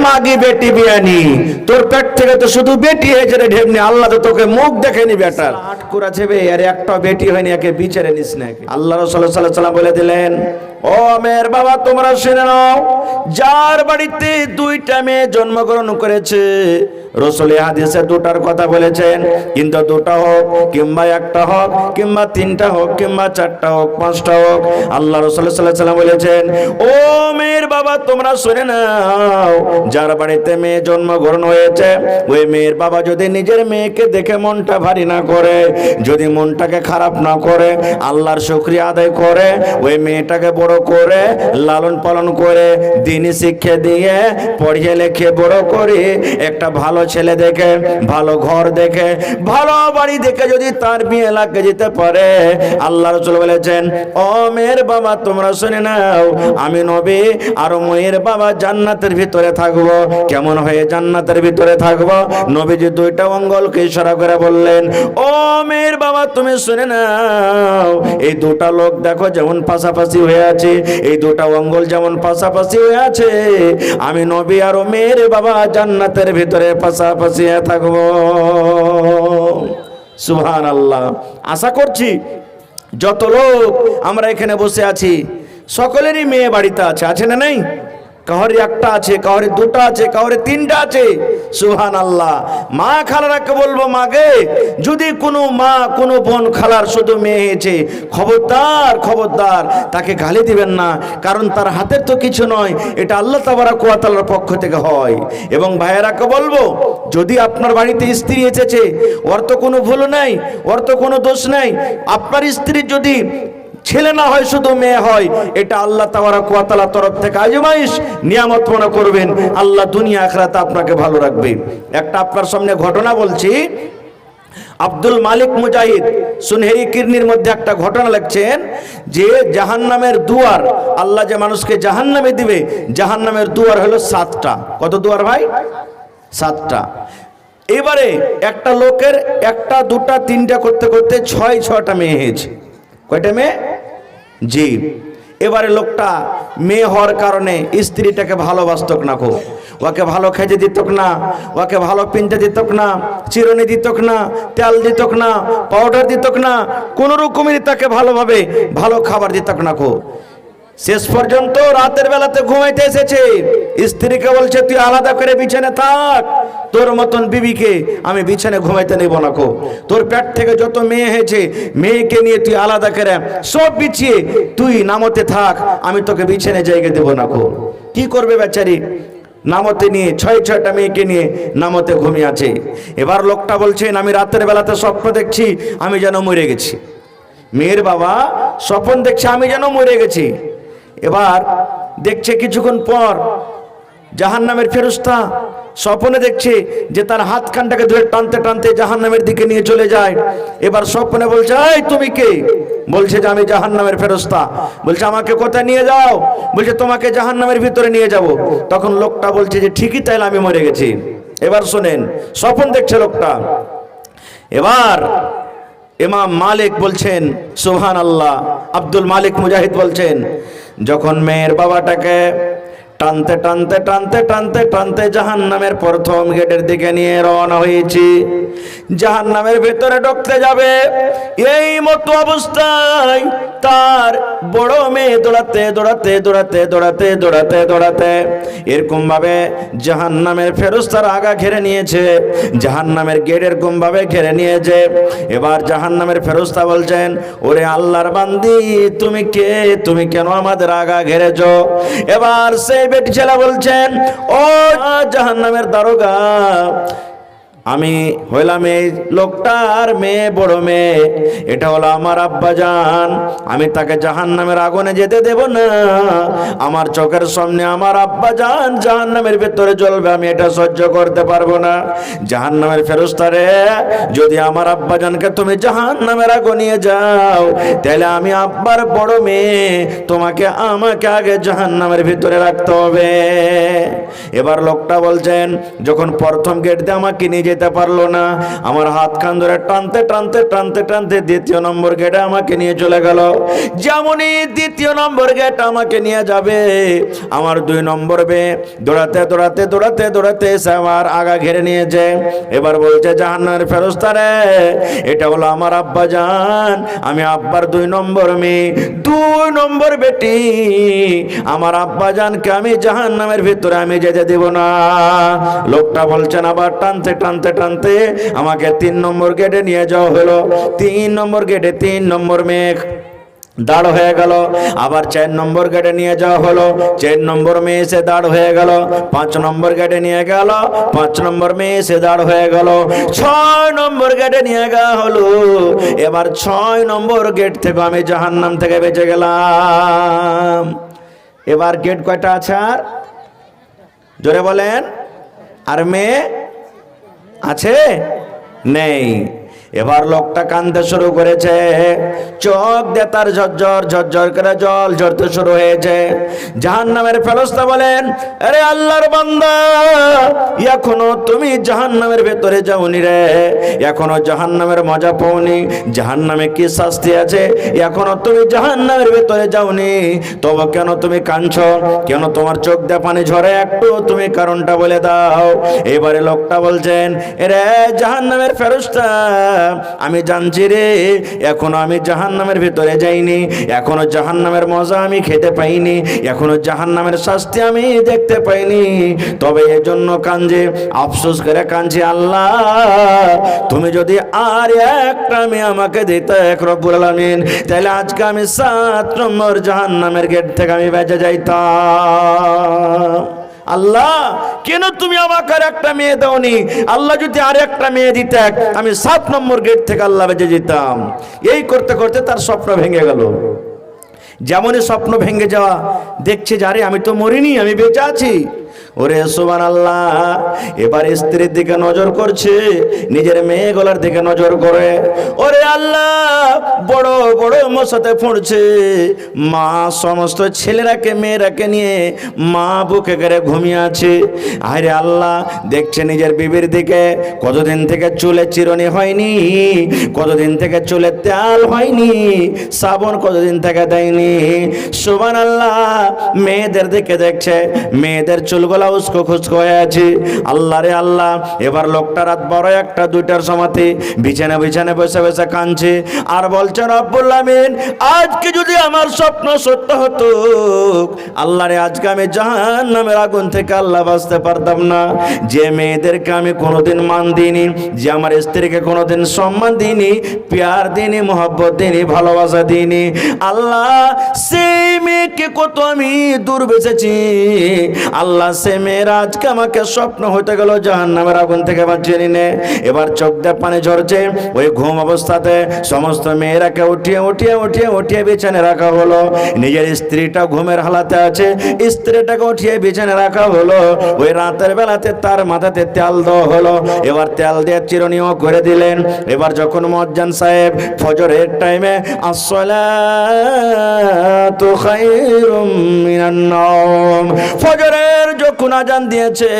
মাগি বেটি বিয়ানি, তোর পেট থেকে তো শুধু বেটি হয়েছে রে ঢেমনি, আল্লাহ তো তোকে মুখ দেখেনি বেটার। আট করেছে বে, আর একটা বেটি হয়নি, একে বিচারে নিস না। আল্লাহ রাসূল সাল্লাল্লাহু আলাইহি ওয়াসাল্লাম বলে দিলেন, ও মেয়ের বাবা তোমরা শুনে নাও, যার বাড়িতে দুইটা মেয়ে জন্মগ্রহণ করেছে, রাসূল হাদিসে দুটার কথা বলেছেন, কিন্তু দুটা হোক কিংবা একটা হোক কিংবা তিনটা হোক কিংবা চারটা হোক পাঁচটা হোক, আল্লাহ রাসূল সাল্লাল্লাহু আলাইহি ওয়াসাল্লাম বলেছেন, ও মেয়ের বাবা তোমরা শুনে নাও, যার বাড়িতে মেয়ে জন্মগ্রহণ হয়েছে, ওই মেয়ের বাবা যদি নিজের মেয়েকে দেখে মনটা ভারী না করে, যদি মনটাকে খারাপ না করে, আল্লাহর শুকরিয়া আদায় করে, ওই মেয়েটাকে বড় করে লালন পালন করে দ্বীনি শিক্ষা দিয়ে পড়িয়ে লেখে বড় করে একটা ভালো ছেলে দেখে, ভালো ঘর দেখে, ভালো বাড়ি দেখে যদি তার বিয়ে লাগে যেতে পারে, আল্লাহ রাসূল বলেছেন, ও মেয়ের বাবা তোমরা শুনে নাও, আমি নবী আর মেয়ের বাবা জান্নাতের ভিতরে থাকবো। কেমন হয়ে জান্নাতের ভিতরে থাকবো? নবীজি দুইটা অঙ্গলকে ইশারা করে বললেন, ও মেয়ের বাবা তুমি শুনে নাও, এই দুটা লোক দেখো যেমন পাশাপাশি হয়ে আছে, এই দুটা অঙ্গল যেমন পাশাপাশি হয়ে আছে, আমি নবী আর মেয়ের বাবা জান্নাতের ভিতরে পাশাপাশি থাকবো। সুবহানাল্লাহ। আশা করছি যত লোক আমরা এখানে বসে আছি সকলেরই মেয়ে বাড়িতে আছে, আছে না নেই? কাউরে একটা আছে, কাউরে দুটো আছে, কাউরে তিনটা আছে। সুবহানাল্লাহ। মা খালারাকে বলবো, মাগে যদি কোনো মা কোনো বোন খালার শুধু মেয়ে হয়েছে, খবরদার খবরদার তাকে গালি দিবেন না, কারণ তার হাতের তো কিছু নয়, এটা আল্লাহ তাবারক ওয়া তাআলার পক্ষ থেকে হয়। এবং ভাইয়েরাকে বলবো, যদি আপনার বাড়িতে স্ত্রী এসেছে, ওর তো কোনো ভুল নাই, ওর তো কোনো দোষ নাই, আপনার স্ত্রীর যদি ছেলে না হয় শুধু মেয়ে হয়, এটা আল্লাহ তাবারক ওয়া তাআলার তরফ থেকে আজমাইশ নিয়ামত মনে করবেন, আল্লাহ দুনিয়া আখিরাতে আপনাকে ভালো রাখবে। একটা আপনার সামনে ঘটনা বলছি। আব্দুল মালিক মুজাহিদ সুনহেরি কিরনির মধ্যে একটা ঘটনা লিখছেন যে জাহান্নামের দুয়ার, আল্লাহ যে মানুষকে জাহান্নামে দিবে, জাহান্নামের দুয়ার হলো 7টা। কত দুয়ার ভাই? 7টা। এবারে একটা লোকের একটা দুটা তিনটা করতে করতে 6টা মেয়ে হয়েছে। কয়টা মেয়ে? জি। এবারে লোকটা মেয়ে হওয়ার কারণে স্ত্রীটাকে ভালোবাসত না, খুব ওকে ভালো খেতে দিত না, ওকে ভালো পিনতে দিত না, চিরুনি দিত না, তেল দিত না, পাউডার দিত না, কোন রকমেরই তাকে ভালোভাবে ভালো খাবার দিত না। খুব শেষ পর্যন্ত রাতের বেলাতে ঘুমাইতে এসেছে, স্ত্রীকে বলছে তুই আলাদা করে বিছানে থাক, তোর মতন বিবিকে আমি বিছানে ঘুমাইতে নেব না। কো তোর পেট থেকে যত মেয়ে হয়েছে, মেয়েকে নিয়ে তুই আলাদা করে সব বিছিয়ে তুই নামতে থাক, আমি তোকে বিছানে জায়গা দেব না। কো কি করবে বেচারি? নামতে নিয়ে 6টা মেয়েকে নিয়ে নামতে ঘুমিয়ে আছে। এবার লোকটা বলছেন, আমি রাতের বেলাতে স্বপ্ন দেখছি আমি যেন মরে গেছি। মেয়ের বাবা স্বপ্ন দেখছে আমি যেন মরে গেছি। এবার দেখছে কিছুক্ষণ পর জাহান্নামের ফেরেশতা স্বপ্নে দেখছে যে তার হাত কানটাকে ধরে টানতে টানতে জাহান্নামের দিকে নিয়ে চলে যায়। এবার স্বপ্নে বলছে, এই তুমি কে? বলছে যে আমি জাহান্নামের ফেরেশতা। বলছে আমাকে কোথায় নিয়ে যাও? বলছে তোমাকে জাহান্নামের ভিতরে নিয়ে যাব। তখন লোকটা বলছে যে ঠিকই তাইলে আমি মরে গেছি। এবার শুনেন, স্বপ্ন দেখছে লোকটা। এবার ইমাম মালিক বলছেন, সুবহানাল্লাহ, আব্দুল মালিক মুজাহিদ বলছেন, যখন মেয়ের বাবাটাকে টানতে টানতে টানতে টানতে টানতে জাহান্নামের প্রথম গেটের দিকে নিয়ে রওনা হয়েছি, জাহান্নামের ভেতরে ঢুকতে যাবে, এই মতো অবস্থায় তার বড় মেয়ে দৌড়াতে দৌড়াতে দৌড়াতে দৌড়াতে দৌড়াতে দৌড়াতে এরকম ভাবে জাহান্নামের ফেরেশতার আগা ঘিরে নিয়েছে, জাহান্নামের গেট এরকম ভাবে ঘিরে নিয়েছে। এবার জাহান্নামের ফেরেশতা বলছেন, ওরে আল্লাহর বান্দি তুমি কে? তুমি কেন আমাদের আগা ঘিরেছো? এবার সেই বেটি ছেলে বলছেন, ও জাহান্নামের দারোগা, আমি হইলাম এই লোকটার মেয়ে, বড় মেয়ে, এটা হলো আমার আব্বাজান, আমি তাকে জাহান্নামের আগুনে যেতে দেব না। আমার চোখের সামনে আমার আব্বাজান জাহান্নামের ভেতরে জ্বলবে, আমি এটা সহ্য করতে পারবো না। জাহান্নামের ফেরেশতারে, যদি আমার আব্বাজানকে তুমি জাহান্নামের আগুনে নিয়ে যাও, তাহলে আমি আব্বার বড় মেয়ে, তোমাকে আমাকে আগে জাহান্নামের ভিতরে রাখতে হবে। এবার লোকটা বলছেন, যখন প্রথম গেট দিয়ে আমাকে নিয়ে যেতে পারলো না, আমার হাত খান ধরে টানতে টানতে টানতে টানতে দ্বিতীয় নম্বর গেটে আমাকে নিয়ে চলে গেল। যেমনই দ্বিতীয় নম্বর গেট আমাকে নিয়ে যাবে, আমার 2 নম্বর মেয়ে দৌড়াতে দৌড়াতে দৌড়াতে দৌড়াতে এসে আমার আগা ঘেরে নিয়েছে। এবার বলছে, জাহান্নামের ফেরেশতা রে, এটা হলো আমার আব্বা জান, আমি আব্বার 2 নম্বর মেয়ে, 2 নম্বর বেটি, আমার আব্বা জানকে আমি জাহান্নামের ভিতরে আমি যেতে দেব না। লোকটা বলছেন, আবার টানতে টানতে টানতে আমাকে 3 নম্বর গেটে নিয়ে যাওয়া হলো। 3 নম্বর গেটে 3 নম্বর মেয়ে দাঁড় হয়ে গেল। আবার 4 নম্বর গেটে নিয়ে যাওয়া হলো, 4 নম্বর মেয়ে এসে দাঁড় হয়ে গেল। 5 নম্বর গেটে নিয়ে গেল, 5 নম্বর মেয়ে এসে দাঁড় হয়ে গেল। 6 নম্বর গেটে নিয়ে যাওয়া হলো। এবার 6 নম্বর গেট থেকে আমি জাহান্নাম থেকে বেঁচে গেলাম। এবার গেট কয়টা আছে আর জোরে বলেন? আর মেয়ে আছে? নেই। এবার লোকটা কাঁদতে শুরু করেছে, চোখ দিয়ে তার ঝরঝর ঝরঝর করে জল ঝরতে শুরু হয়েছে। জাহান্নামের ফেরেশতা বলেন, আরে আল্লাহর বান্দা, এখনো তুমি জাহান্নামের ভেতরে যাওনি রে, এখনো জাহান্নামের মজা পাওনি, জাহান্নামে কি শাস্তি আছে এখনো তুমি জাহান্নামের ভেতরে যাওনি, তবে কেন তুমি কাঁদছো, কেন তোমার চোখ দিয়ে পানি ঝরে, একটু তুমি কারণটা বলে দাও। এবারে লোকটা বলছেন, রে জাহান্নামের ফেরেশতা, আমি জানছি রে, এখনো আমি জাহান্নামের ভিতরে যাইনি, এখনো জাহান্নামের মজা আমি খেতে পাইনি, এখনো জাহান্নামের শাস্তি আমি দেখতে পাইনি, তবে এজন্য কাঁদছি, আফসোস করে কাঁদছি, আল্লাহ তুমি যদি আর একটা মেয়ে আমাকে দিতে রব্বুল আলামিন, তাহলে আজকে আমি 7 নম্বর জাহান্নামের গেট থেকে আমি বেঁচে যাইতাম। আল্লাহ কেন তুমি আমাকে আর একটা মেয়ে দাওনি? আল্লাহ যদি আর একটা মেয়ে দিতে আমি 7 নম্বর গেট থেকে আল্লাহ বেঁচে যেতাম। এই করতে করতে তার স্বপ্ন ভেঙে গেল। যেমনই স্বপ্ন ভেঙে যাওয়া, দেখছে যারে আমি তো মরিনি, আমি বেঁচে আছি। ওরে সুবহানাল্লাহ, এবার স্ত্রীর দিকে নজর করছে, নিজের মেয়েগুলোর দিকে নজর করে, ওরে আল্লাহ বড় বড় মশাতে ফুঁড়ছে, মা সমস্ত ছেলেরাকে মেয়েরাকে নিয়ে মা বুকে করে ঘুমিয়ে আছে। আরে আল্লাহ দেখছে নিজের বিবির দিকে, কতদিন থেকে চুলে চিরুনি হয়নি, কতদিন থেকে চুলে তেল হয়নি, সাবন কতদিন থেকে দেয়নি। সুবহানাল্লাহ, মেয়েদের দিকে দেখছে, মেয়েদের চুলগুলা উস্কো খুস্কো হয়ে আছে। আল্লাহ রে আল্লাহ, এবার লোকটা রাত 12-1, 2টার সময়তে বিছানা বিছানা বসে বসে কাঁদছে আর বলছে, রব্বুল আমিন আজকে যদি আমার স্বপ্ন সত্য হতো, আল্লাহ রে আজকে আমি জাহান্নামের আগুন থেকে আল্লাহ বাঁচতে পারতাম না। যে মেয়েদেরকে আমি কোনোদিন মান দিইনি, যে আমার স্ত্রীকে কোনোদিন সম্মান দিইনি, প্যার দিইনি, মোহব্বত দিইনি, ভালোবাসা দিইনি, আল্লাহ সেই মেয়েকে কত আমি দূর বেঁচেছি। আল্লাহ সে মেয়েরা আজকে আমাকে স্বপ্ন হতে গেল জাহান্নামের আগুন থেকে বাঁচিয়ে নিনে। এবার চোখ দিয়ে পানি ঝরছে। ওই ঘুম অবস্থাতে সমস্ত মেয়েরাকে উঠিয়ে উঠিয়ে উঠিয়ে উঠিয়ে বিছানে রাখা হলো। নিজের স্ত্রীটা ঘুমের হালাতে আছে, স্ত্রীটাকে উঠিয়ে বিছানে রাখা হলো। ওই রাতের বেলাতে তার মাথাতে তেল দেওয়া হলো। এবার তেল দিয়ে চিরুনিও করে দিলেন। এবার যখন মুয়াজ্জিন সাহেব ফজরের টাইমে আসসালাতু খায়রুম মিনান নাওম, ফজরের যখন আজান দিয়েছে,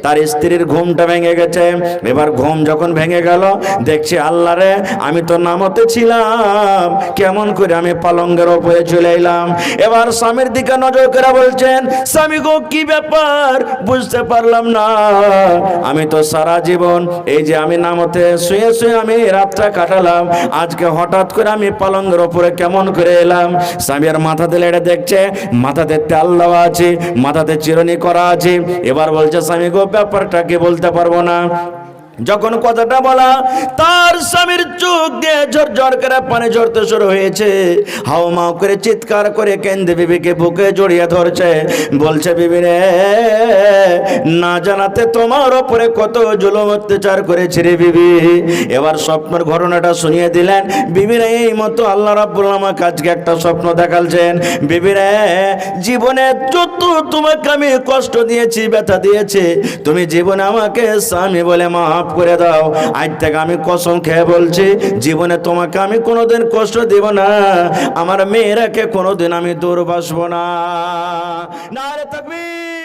তার স্ত্রীর ঘুমটা ভেঙে গেছে। এবার ঘুম যখন ভেঙে গেল, দেখছি আল্লাহ রে আমি তো নামতে ছিলাম, কেমন করে আমি পালঙ্গের উপরে চলে এলাম। এবার স্বামীর দিকে নজর করে বলছেন, স্বামী গো কি ব্যাপার, বুঝতে পারলাম না, আমি তো সারা জীবন এই যে আমি নামতে শুয়ে শুয়ে আমি রাতটা কাটালাম, আজকে হঠাৎ করে আমি পালঙ্গের উপরে কেমন করে এলাম। স্বামীর মাথা দিলে এটা দেখছে মাথাতে তেল দেওয়া আছে, মাথাতে চিরুনি করা আছে। এবার বলছে, স্বামী গো ব্যাপারটা কি বলতে পারবো না। যখন কথাটা বলা, তার স্বামীর চোখ দিয়ে ঝরঝর করে পানি ঝরতে শুরু হয়েছে। হাও মাও করে চিৎকার করে কেঁদে বিবিকে বুকে জড়িয়ে ধরছে, বলছে, বিবি রে না জানাতে তোমার ওপরে কত জুলুম অত্যাচার করেছে রে বিবি। এবার স্বপ্নের ঘটনাটা শুনিয়ে দিলেন। বিবি রে এই মতো আল্লাহ রাব্বুল আমাকে আজকে একটা স্বপ্ন দেখালছেন। বিবি রে জীবনে যত তোমাকে আমি কষ্ট দিয়েছি, ব্যথা দিয়েছি, তুমি জীবনে আমাকে স্বামী বলে মাফ করে দাও। আজ থেকে আমি কসম খেয়ে বলছি, জীবনে তোমাকে আমি কোনোদিন কষ্ট দেব না, আমার মেয়েরাকে কোনোদিন আমি দূর বাসবো না। নারে তাকবীর।